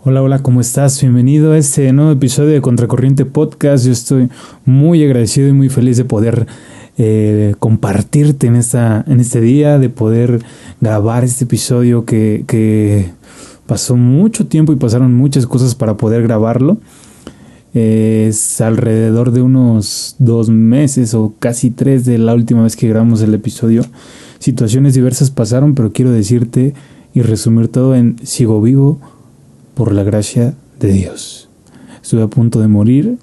Hola, hola, ¿cómo estás? Bienvenido a este nuevo episodio de Contracorriente Podcast. Yo estoy muy agradecido y muy feliz de poder compartirte en este día, de poder grabar este episodio que pasó mucho tiempo y pasaron muchas cosas para poder grabarlo. Es alrededor de unos 2 meses o casi 3 de la última vez que grabamos el episodio. Situaciones diversas pasaron, pero quiero decirte y resumir todo en sigo vivo por la gracia de Dios. Estuve a punto de morir.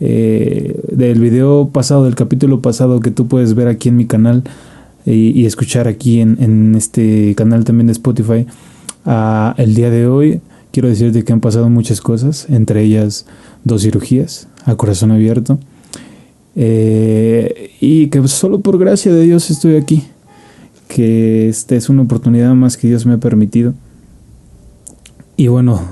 Del video pasado, del capítulo pasado que tú puedes ver aquí en mi canal y escuchar aquí en este canal también de Spotify, el día de hoy quiero decirte que han pasado muchas cosas, entre ellas 2 cirugías a corazón abierto, y que solo por gracia de Dios estoy aquí, que esta es una oportunidad más que Dios me ha permitido. Y bueno,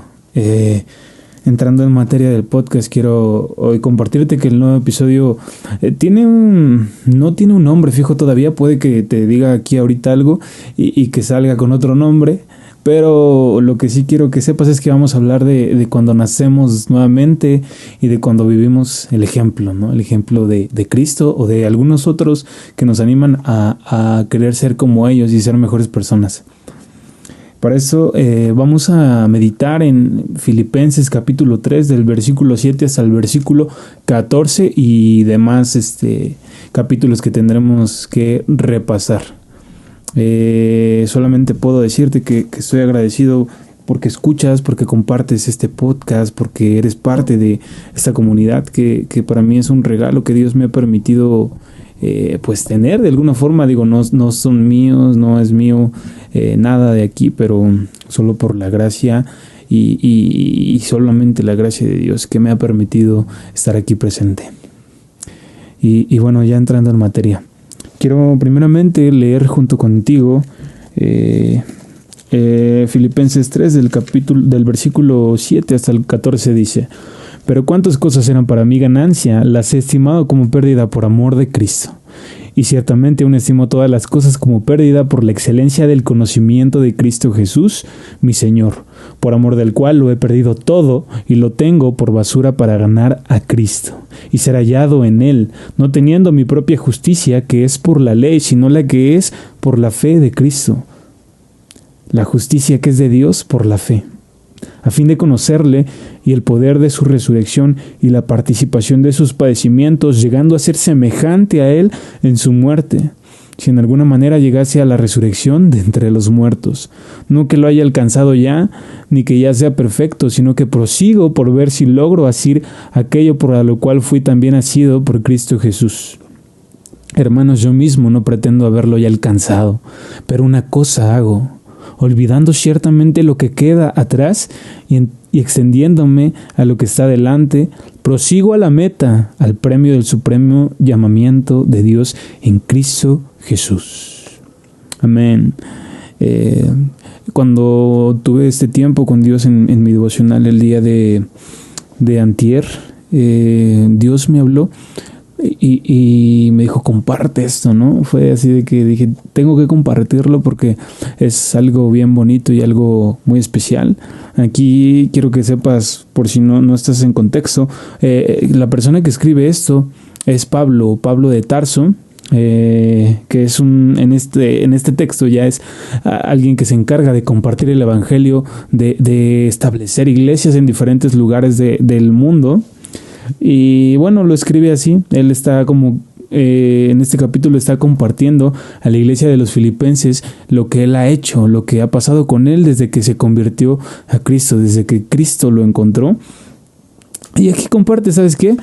entrando en materia del podcast, quiero hoy compartirte que el nuevo episodio no tiene un nombre fijo todavía. Puede que te diga aquí ahorita algo y que salga con otro nombre, pero lo que sí quiero que sepas es que vamos a hablar de cuando nacemos nuevamente y de cuando vivimos el ejemplo, ¿no? El ejemplo de Cristo o de algunos otros que nos animan a querer ser como ellos y ser mejores personas. Para eso vamos a meditar en Filipenses capítulo 3 del versículo 7 hasta el versículo 14 y demás capítulos que tendremos que repasar. Solamente puedo decirte que estoy agradecido porque escuchas, porque compartes este podcast, porque eres parte de esta comunidad que para mí es un regalo que Dios me ha permitido pues tener de alguna forma. Digo, no son míos, no es mío nada de aquí, pero solo por la gracia y solamente la gracia de Dios que me ha permitido estar aquí presente. Y bueno, ya entrando en materia, quiero primeramente leer junto contigo Filipenses 3 del versículo 7 hasta el 14. Dice: pero cuántas cosas eran para mí ganancia, las he estimado como pérdida por amor de Cristo. Y ciertamente aún estimo todas las cosas como pérdida por la excelencia del conocimiento de Cristo Jesús, mi Señor, por amor del cual lo he perdido todo y lo tengo por basura para ganar a Cristo y ser hallado en Él, no teniendo mi propia justicia que es por la ley, sino la que es por la fe de Cristo. La justicia que es de Dios por la fe, a fin de conocerle y el poder de su resurrección y la participación de sus padecimientos, llegando a ser semejante a él en su muerte, si en alguna manera llegase a la resurrección de entre los muertos. No que lo haya alcanzado ya, ni que ya sea perfecto, sino que prosigo por ver si logro asir aquello por lo cual fui también asido por Cristo Jesús. Hermanos, yo mismo no pretendo haberlo ya alcanzado, pero una cosa hago, olvidando ciertamente lo que queda atrás y extendiéndome a lo que está delante, prosigo a la meta, al premio del supremo llamamiento de Dios en Cristo Jesús. Amén. Cuando tuve este tiempo con Dios en mi devocional el día de antier, Dios me habló y me dijo, comparte esto, ¿no? Fue así de que dije, tengo que compartirlo porque es algo bien bonito y algo muy especial. Aquí quiero que sepas, por si no estás en contexto, la persona que escribe esto es Pablo de Tarso, que es en este texto ya es alguien que se encarga de compartir el evangelio, de establecer iglesias en diferentes lugares del mundo. Y bueno, lo escribe así. Él está como en este capítulo está compartiendo a la iglesia de los filipenses lo que él ha hecho, lo que ha pasado con él desde que se convirtió a Cristo, desde que Cristo lo encontró. Y aquí comparte, ¿sabes qué?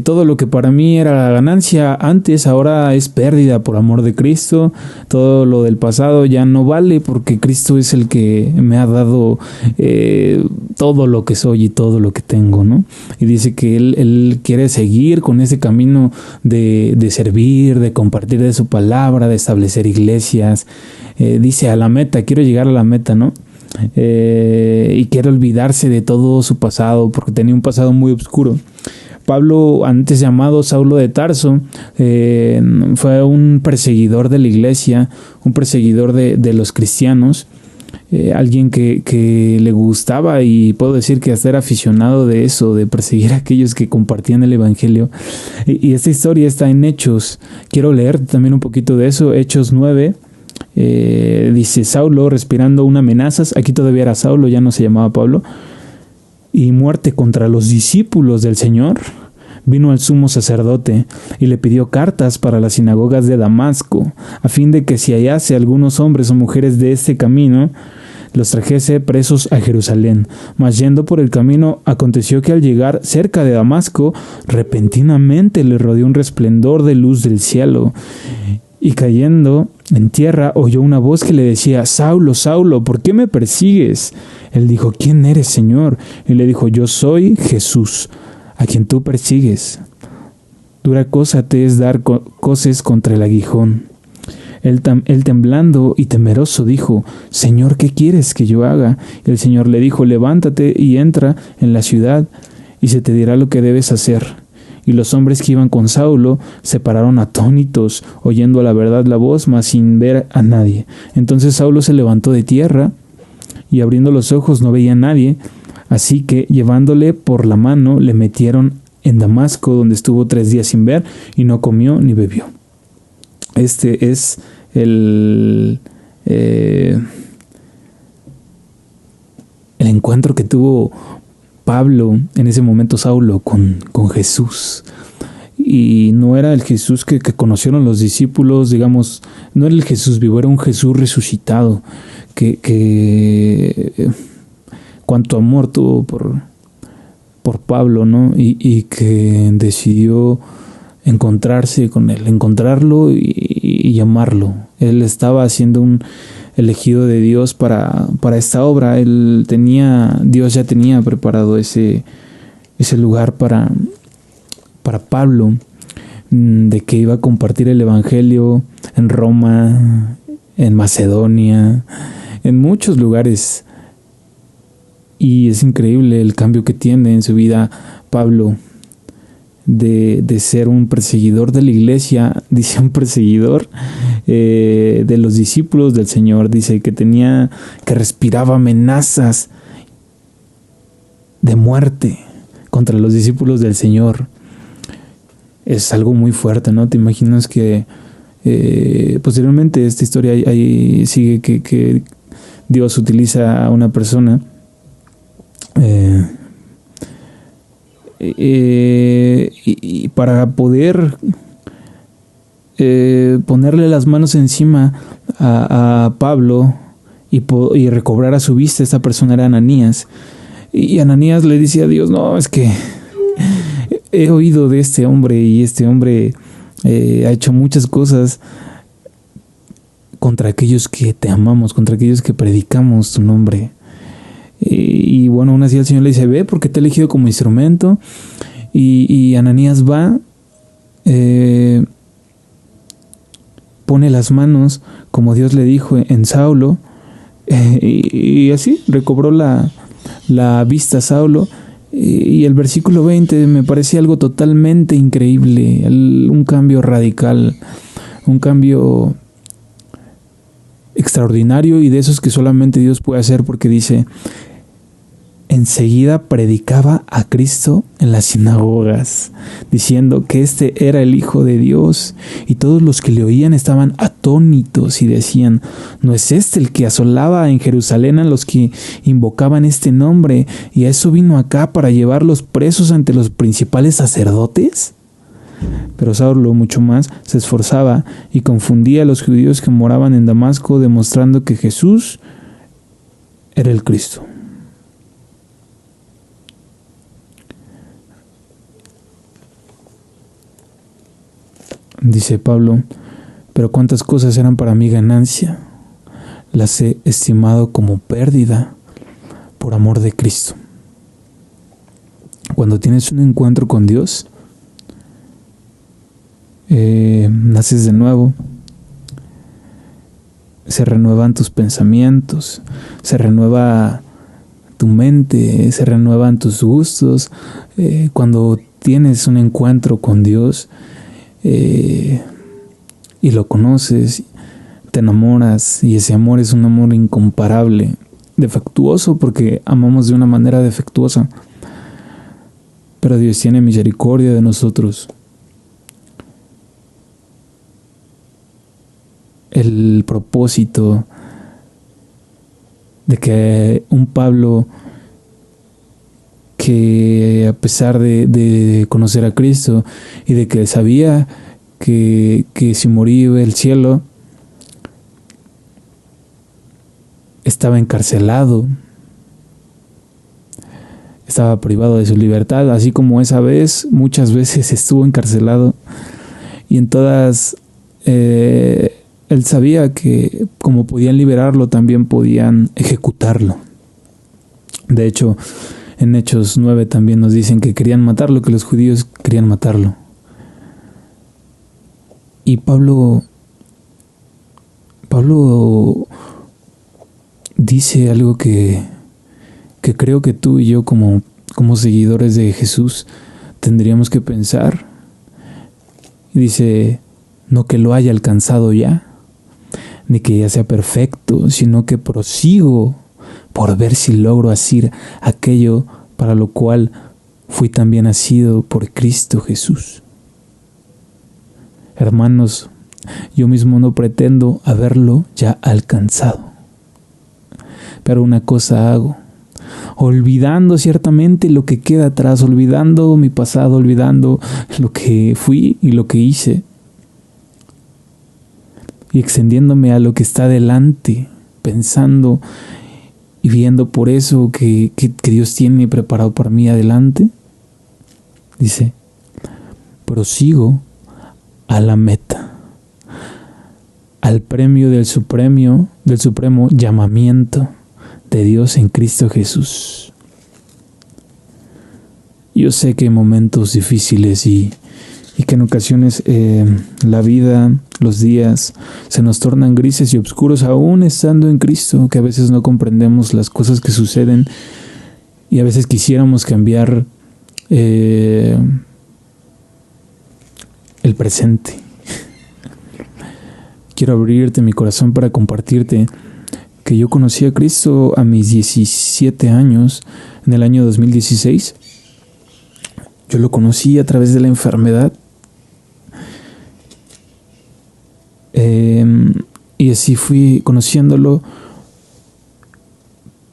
Todo lo que para mí era ganancia antes, ahora es pérdida por amor de Cristo. Todo lo del pasado ya no vale porque Cristo es el que me ha dado todo lo que soy y todo lo que tengo, ¿no? Y dice que él quiere seguir con ese camino de servir, de compartir de su palabra, de establecer iglesias. Dice a la meta, quiero llegar a la meta, ¿no? Y quiere olvidarse de todo su pasado porque tenía un pasado muy oscuro. Pablo, antes llamado Saulo de Tarso, fue un perseguidor de la iglesia, un perseguidor de los cristianos, alguien que le gustaba, y puedo decir que hasta era aficionado de eso, de perseguir a aquellos que compartían el evangelio. Y esta historia está en Hechos. Quiero leer también un poquito de eso. Hechos 9. Dice: Saulo, respirando una amenazas, aquí todavía era Saulo, ya no se llamaba Pablo, y muerte contra los discípulos del Señor, vino al sumo sacerdote y le pidió cartas para las sinagogas de Damasco, a fin de que si hallase algunos hombres o mujeres de este camino, los trajese presos a Jerusalén. Mas yendo por el camino, aconteció que al llegar cerca de Damasco, repentinamente le rodeó un resplandor de luz del cielo, y cayendo en tierra oyó una voz que le decía: Saulo, Saulo, ¿por qué me persigues? Él dijo: ¿Quién eres, Señor? Y le dijo: Yo soy Jesús, a quien tú persigues. Dura cosa te es dar coces contra el aguijón. Él temblando y temeroso dijo: Señor, ¿qué quieres que yo haga? Y el Señor le dijo: Levántate y entra en la ciudad, y se te dirá lo que debes hacer. Y los hombres que iban con Saulo se pararon atónitos, oyendo a la verdad la voz, mas sin ver a nadie. Entonces Saulo se levantó de tierra, y abriendo los ojos no veía a nadie. Así que, llevándole por la mano, le metieron en Damasco, donde estuvo 3 días sin ver, y no comió ni bebió. Este es el encuentro que tuvo Pablo, en ese momento Saulo, con Jesús. Y no era el Jesús que conocieron los discípulos, digamos, no era el Jesús vivo, era un Jesús resucitado, que cuánto amor tuvo por Pablo, ¿no? Y que decidió encontrarse con él, encontrarlo y llamarlo. Él estaba siendo un elegido de Dios para esta obra. Dios ya tenía preparado ese lugar para Pablo, de que iba a compartir el evangelio en Roma, en Macedonia, en muchos lugares. Y es increíble el cambio que tiene en su vida Pablo, de ser un perseguidor de la iglesia, dice un perseguidor de los discípulos del Señor. Dice que respiraba amenazas de muerte contra los discípulos del Señor. Es algo muy fuerte, ¿no? Te imaginas que posteriormente esta historia ahí sigue que Dios utiliza a una persona y para poder ponerle las manos encima a Pablo y recobrar a su vista. Esta persona era Ananías, y Ananías le dice a Dios: no, es que he oído de este hombre, y este hombre ha hecho muchas cosas contra aquellos que te amamos, contra aquellos que predicamos tu nombre. Y bueno, aún así el Señor le dice: ve, porque te he elegido como instrumento. Y Ananías va, pone las manos, como Dios le dijo, en Saulo, y así recobró la vista a Saulo. Y el versículo 20 me parecía algo totalmente increíble, un cambio radical, un cambio extraordinario, y de esos que solamente Dios puede hacer, porque dice: enseguida predicaba a Cristo en las sinagogas, diciendo que este era el Hijo de Dios, y todos los que le oían estaban atónitos y decían: ¿no es este el que asolaba en Jerusalén a los que invocaban este nombre, y a eso vino acá para llevarlos presos ante los principales sacerdotes? Pero Saulo mucho más se esforzaba y confundía a los judíos que moraban en Damasco, demostrando que Jesús era el Cristo. Dice Pablo: pero cuántas cosas eran para mí ganancia, las he estimado como pérdida por amor de Cristo. Cuando tienes un encuentro con Dios, naces de nuevo, se renuevan tus pensamientos, se renueva tu mente, se renuevan tus gustos. Cuando tienes un encuentro con Dios y lo conoces, te enamoras, y ese amor es un amor incomparable. defectuoso porque amamos de una manera defectuosa. Pero Dios tiene misericordia de nosotros. El propósito de que un Pablo, que a pesar de conocer a Cristo y de que sabía que si moría iba al cielo, estaba encarcelado, estaba privado de su libertad, así como esa vez, muchas veces estuvo encarcelado, y en todas él sabía que como podían liberarlo, también podían ejecutarlo. De hecho, en Hechos 9 también nos dicen que querían matarlo, que los judíos querían matarlo. Y Pablo dice algo que creo que tú y yo como seguidores de Jesús tendríamos que pensar. Y dice, no que lo haya alcanzado ya, ni que ya sea perfecto, sino que prosigo por ver si logro hacer aquello para lo cual fui también nacido por Cristo Jesús. Hermanos, yo mismo no pretendo haberlo ya alcanzado, pero una cosa hago, olvidando ciertamente lo que queda atrás, olvidando mi pasado, olvidando lo que fui y lo que hice, y extendiéndome a lo que está delante, pensando y viendo por eso que Dios tiene preparado para mí adelante. Dice, prosigo a la meta, al premio del supremo llamamiento de Dios en Cristo Jesús. Yo sé que hay momentos difíciles y que en ocasiones la vida, los días se nos tornan grises y oscuros aún estando en Cristo, que a veces no comprendemos las cosas que suceden y a veces quisiéramos cambiar el presente. Quiero abrirte mi corazón para compartirte que yo conocí a Cristo a mis 17 años, en el año 2016. Yo lo conocí a través de la enfermedad. Y así fui conociéndolo,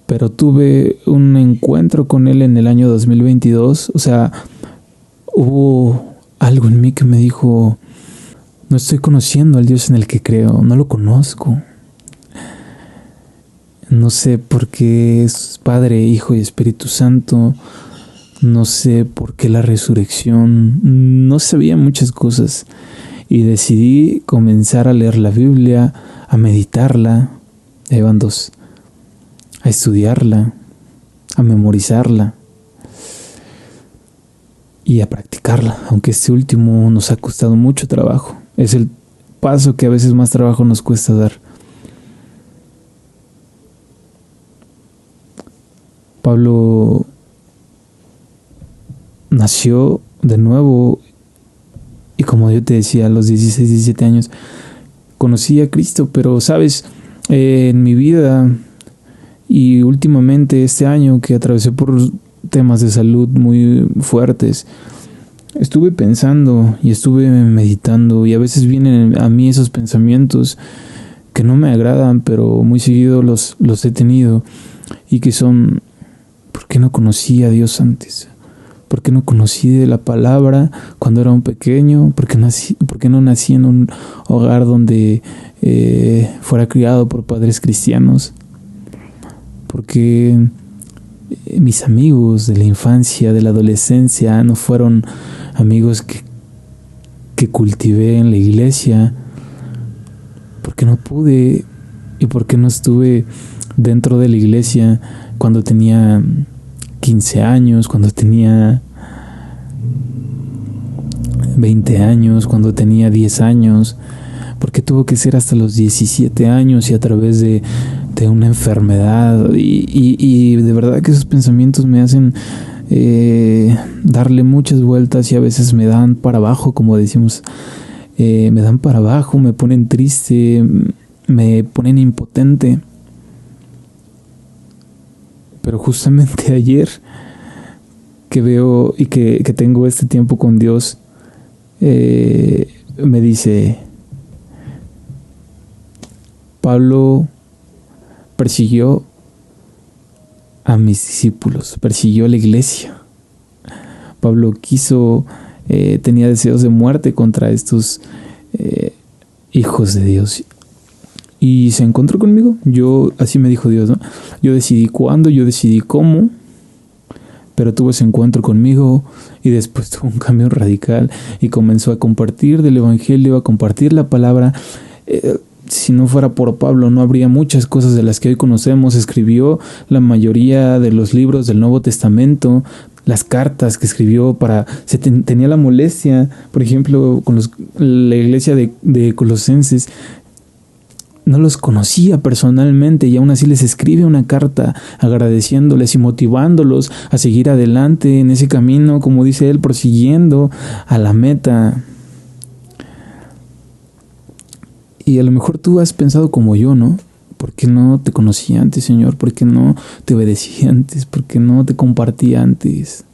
pero tuve un encuentro con él en el año 2022. O sea, hubo algo en mí que me dijo, no estoy conociendo al Dios en el que creo, no lo conozco. No sé por qué es Padre, Hijo y Espíritu Santo. No sé por qué la resurrección. No sabía muchas cosas. Y decidí comenzar a leer la Biblia, a meditarla, ahí van dos, a estudiarla, a memorizarla y a practicarla, aunque este último nos ha costado mucho trabajo. Es el paso que a veces más trabajo nos cuesta dar. Pablo nació de nuevo. Y como yo te decía, a los 16, 17 años conocí a Cristo, pero sabes, en mi vida y últimamente este año que atravesé por temas de salud muy fuertes, estuve pensando y estuve meditando y a veces vienen a mí esos pensamientos que no me agradan, pero muy seguido los he tenido y que son, ¿por qué no conocí a Dios antes? ¿Por qué no conocí de la palabra cuando era un pequeño? ¿Por qué no nací en un hogar donde fuera criado por padres cristianos? ¿Por qué mis amigos de la infancia, de la adolescencia, no fueron amigos que cultivé en la iglesia? ¿Por qué no pude? ¿Y por qué no estuve dentro de la iglesia cuando tenía 15 años, cuando tenía 20 años, cuando tenía 10 años? Porque tuvo que ser hasta los 17 años y a través de una enfermedad. Y de verdad que esos pensamientos me hacen darle muchas vueltas y a veces me dan para abajo, como decimos. Me dan para abajo, me ponen triste, me ponen impotente. Pero justamente ayer que veo y que tengo este tiempo con Dios, me dice, Pablo persiguió a mis discípulos, persiguió a la iglesia. Pablo tenía deseos de muerte contra estos hijos de Dios. Y se encontró conmigo. Así me dijo Dios, ¿no? Yo decidí cuándo, yo decidí cómo, pero tuvo ese encuentro conmigo y después tuvo un cambio radical y comenzó a compartir del evangelio, a compartir la palabra. Si no fuera por Pablo, no habría muchas cosas de las que hoy conocemos. Escribió la mayoría de los libros del Nuevo Testamento, las cartas que escribió tenía la molestia, por ejemplo, con la iglesia de Colosenses. No los conocía personalmente y aún así les escribe una carta agradeciéndoles y motivándolos a seguir adelante en ese camino, como dice él, prosiguiendo a la meta. Y a lo mejor tú has pensado como yo, ¿no? ¿Por qué no te conocí antes, Señor? ¿Por qué no te obedecí antes? ¿Por qué no te compartí antes?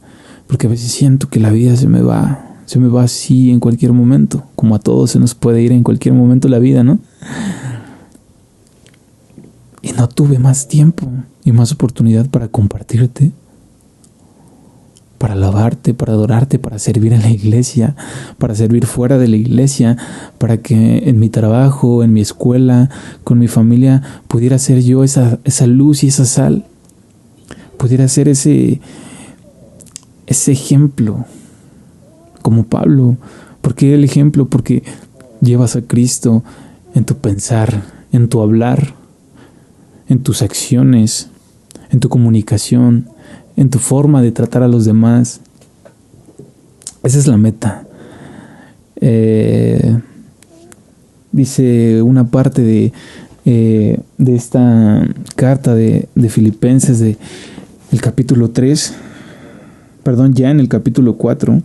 Porque a veces siento que la vida se me va así en cualquier momento, como a todos se nos puede ir en cualquier momento la vida, ¿no? Y no tuve más tiempo y más oportunidad para compartirte, para alabarte, para adorarte, para servir en la iglesia, para servir fuera de la iglesia, para que en mi trabajo, en mi escuela, con mi familia, pudiera ser yo esa luz y esa sal, pudiera ser ese ejemplo, como Pablo. ¿Por qué el ejemplo? Porque llevas a Cristo en tu pensar, en tu hablar, en tus acciones, en tu comunicación, en tu forma de tratar a los demás. Esa es la meta. Dice una parte de esta carta de Filipenses, del capítulo 3, ya en el capítulo 4,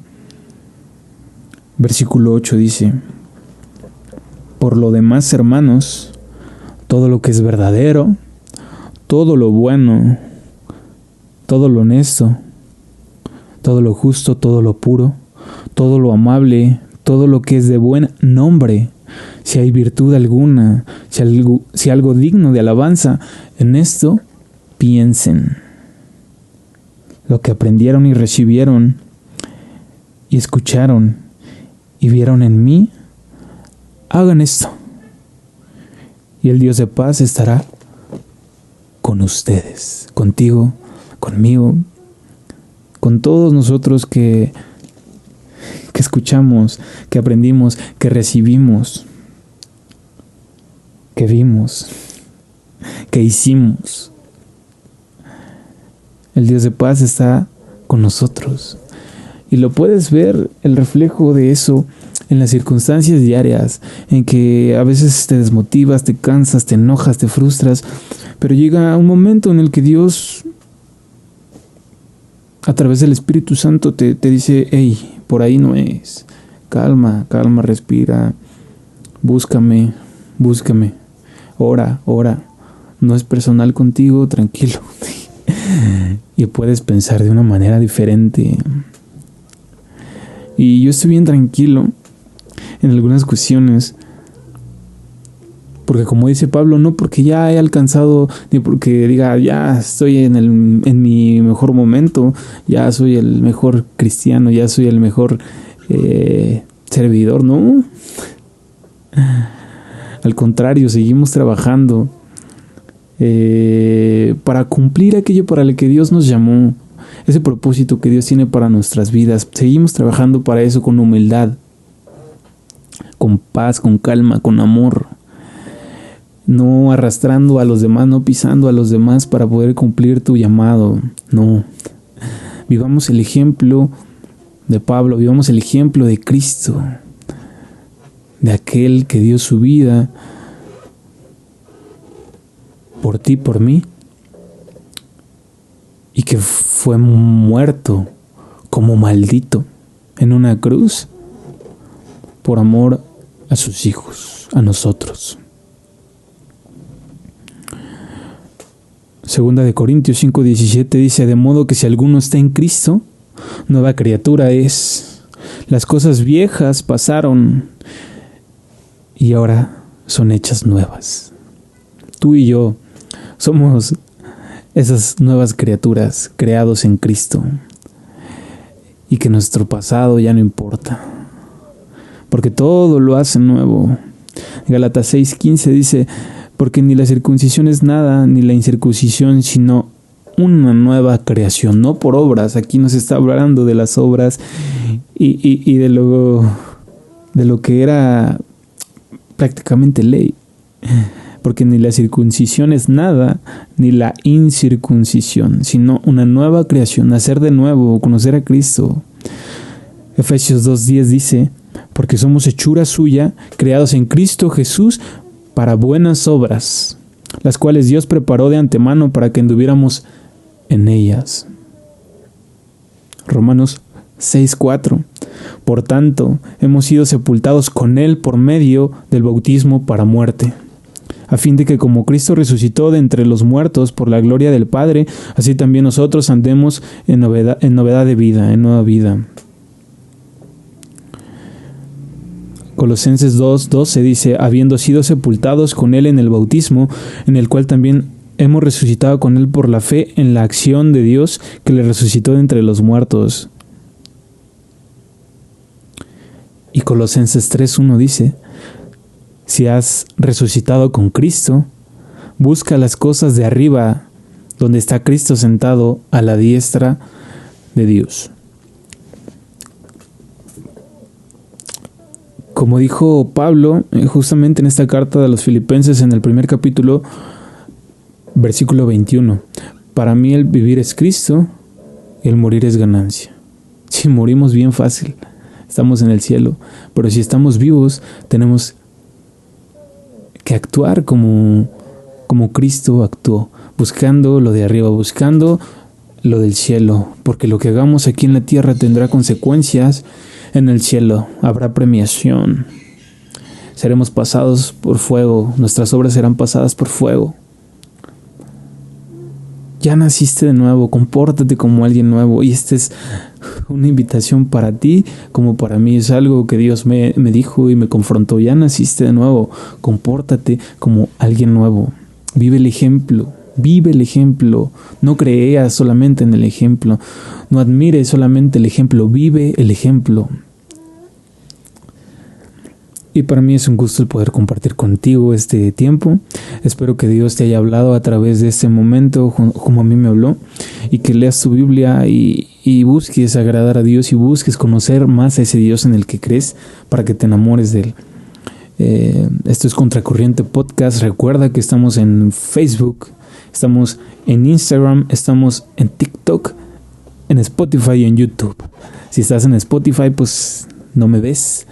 versículo 8 dice: por lo demás, hermanos, todo lo que es verdadero, todo lo bueno, todo lo honesto, todo lo justo, todo lo puro, todo lo amable, todo lo que es de buen nombre, si hay virtud alguna, si algo digno de alabanza, en esto piensen. Lo que aprendieron y recibieron y escucharon y vieron en mí, hagan esto, y el Dios de paz estará con ustedes, contigo, conmigo, con todos nosotros que escuchamos, que aprendimos, que recibimos, que vimos, que hicimos. El Dios de paz está con nosotros. Y lo puedes ver, el reflejo de eso, en las circunstancias diarias, en que a veces te desmotivas, te cansas, te enojas, te frustras, pero llega un momento en el que Dios, a través del Espíritu Santo, te dice: hey, por ahí no es, calma, respira, búscame, ora, no es personal contigo, tranquilo. Y puedes pensar de una manera diferente. Y yo estoy bien tranquilo en algunas cuestiones, porque como dice Pablo, no porque ya he alcanzado, ni porque diga ya estoy en mi mejor momento, ya soy el mejor cristiano, ya soy el mejor servidor, no. Al contrario, seguimos trabajando para cumplir aquello para lo que Dios nos llamó, ese propósito que Dios tiene para nuestras vidas. Seguimos trabajando para eso con humildad, con paz, con calma, con amor, no arrastrando a los demás, no pisando a los demás para poder cumplir tu llamado. No, vivamos el ejemplo de Pablo, vivamos el ejemplo de Cristo, de aquel que dio su vida por ti, por mí, y que fue muerto como maldito en una cruz por amor a sus hijos, a nosotros. Segunda de Corintios 5:17 dice: de modo que si alguno está en Cristo, nueva criatura es. Las cosas viejas pasaron y ahora son hechas nuevas. Tú y yo somos esas nuevas criaturas creados en Cristo, y que nuestro pasado ya no importa, porque todo lo hace nuevo. Gálatas 6:15 dice: porque ni la circuncisión es nada, ni la incircuncisión, sino una nueva creación, no por obras. Aquí nos está hablando de las obras y de lo que era prácticamente ley. Porque ni la circuncisión es nada, ni la incircuncisión, sino una nueva creación, nacer de nuevo, conocer a Cristo. Efesios 2:10 dice: porque somos hechura suya, creados en Cristo Jesús para buenas obras, las cuales Dios preparó de antemano para que anduviéramos en ellas. Romanos 6:4: por tanto, hemos sido sepultados con Él por medio del bautismo para muerte, a fin de que como Cristo resucitó de entre los muertos por la gloria del Padre, así también nosotros andemos en novedad de vida, en nueva vida. Colosenses 2:12 dice: habiendo sido sepultados con Él en el bautismo, en el cual también hemos resucitado con Él por la fe en la acción de Dios que le resucitó de entre los muertos. Y Colosenses 3:1 dice: si has resucitado con Cristo, busca las cosas de arriba, donde está Cristo sentado a la diestra de Dios. Como dijo Pablo, justamente en esta carta de los Filipenses, en el primer capítulo, versículo 21, para mí el vivir es Cristo y el morir es ganancia. Si morimos bien fácil, estamos en el cielo, pero si estamos vivos, tenemos que actuar como Cristo actuó, buscando lo de arriba, buscando lo del cielo, porque lo que hagamos aquí en la tierra tendrá consecuencias en el cielo. Habrá premiación, seremos pasados por fuego, nuestras obras serán pasadas por fuego. Ya naciste de nuevo, compórtate como alguien nuevo, y esta es una invitación para ti como para mí. Es algo que Dios me dijo y me confrontó: ya naciste de nuevo, compórtate como alguien nuevo, vive el ejemplo. Vive el ejemplo, no creas solamente en el ejemplo, no admires solamente el ejemplo, vive el ejemplo. Y para mí es un gusto el poder compartir contigo este tiempo. Espero que Dios te haya hablado a través de este momento como a mí me habló, y que leas tu Biblia y busques agradar a Dios y busques conocer más a ese Dios en el que crees, para que te enamores de Él. Esto es Contracorriente Podcast. Recuerda que estamos en Facebook, estamos en Instagram, estamos en TikTok, en Spotify y en YouTube. Si estás en Spotify, pues no me ves,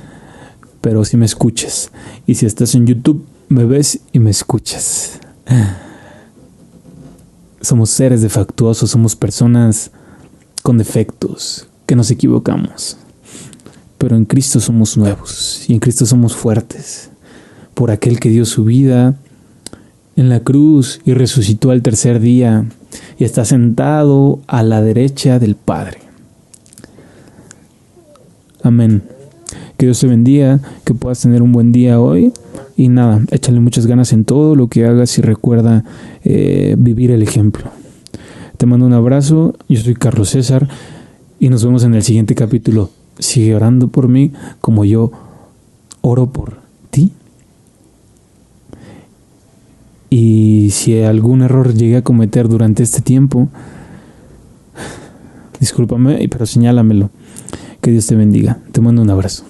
pero sí me escuchas. Y si estás en YouTube, me ves y me escuchas. Somos seres defectuosos, somos personas con defectos, que nos equivocamos. Pero en Cristo somos nuevos y en Cristo somos fuertes, por aquel que dio su vida en la cruz y resucitó al tercer día y está sentado a la derecha del Padre. Amén. Que Dios te bendiga, que puedas tener un buen día hoy, y nada, échale muchas ganas en todo lo que hagas y recuerda vivir el ejemplo. Te mando un abrazo, yo soy Carlos César y nos vemos en el siguiente capítulo. Sigue orando por mí como yo oro por ti. Y si algún error llegué a cometer durante este tiempo, discúlpame, pero señálamelo. Que Dios te bendiga. Te mando un abrazo.